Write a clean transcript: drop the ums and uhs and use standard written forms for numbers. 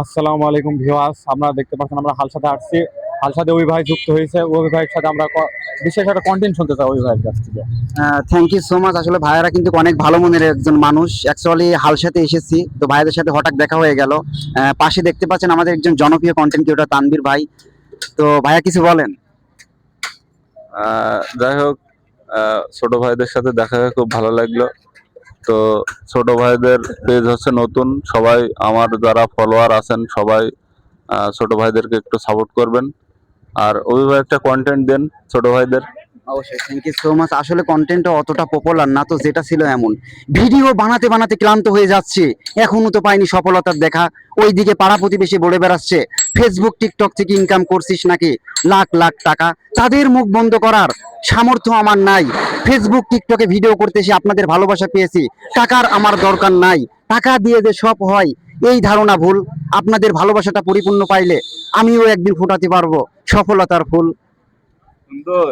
আসসালামু আলাইকুম ভিউয়ার্স, আপনারা দেখতে পাচ্ছেন আমরা হালসাতে আসছি। হালসাতে ওই ভাই যুক্ত হয়েছে, ওই ভাইয়ের সাথে আমরা বিশেষ একটা কন্টেন্ট শুনতে চাই ওই ভাইয়ের কাছ থেকে। Thank you so much. আসলে ভাইয়ারা কিন্তু অনেক ভালো মনের একজন মানুষ। অ্যাকচুয়ালি হালসাতে এসেছি, তো ভাইয়াদের সাথে হঠাৎ দেখা হয়ে গেল। পাশে দেখতে পাচ্ছেন আমাদের একজন জনপ্রিয় কন্টেন্ট ক্রিয়েটর তানভীর ভাই। তো ভাইয়া কিছু বলেন। যাই হোক, ছোট ভাইদের সাথে দেখা হয়ে খুব ভালো লাগলো। তো ছোট ভাইদের পেজ হচ্ছে নতুন, সবাই আমার যারা ফলোয়ার আছেন সবাই ছোট ভাইদেরকে একটু সাপোর্ট করবেন, আর ওইভাবে একটা কন্টেন্ট দেন ছোট ভাইদের। অবশ্যই, থ্যাংক ইউ সো মাচ। আসলে কন্টেন্টটা অতটা পপুলার না, তো যেটা ছিল এমন ভিডিও বানাতে বানাতে ক্লান্ত হয়ে যাচ্ছে, এখনো তো পাইনি সফলতার দেখা। ওইদিকে পাড়া প্রতিবেশী বলে বেড়াচ্ছে ফেসবুক টিকটক থেকে ইনকাম করছিস নাকি লাখ লাখ টাকা। তাদের মুখ বন্ধ করার সামর্থ্য আমার নাই। ফেসবুক টিকটকে ভিডিও করতে এসে আপনাদের ভালোবাসা পেয়েছি, টাকার আমার দরকার নাই। টাকা দিয়ে যে সব হয় এই ধারণা ভুল। আপনাদের ভালোবাসাটা পরিপূর্ণ পাইলে আমিও একদিন ফোটাতে পারবো সফলতার ফুল। সুন্দর।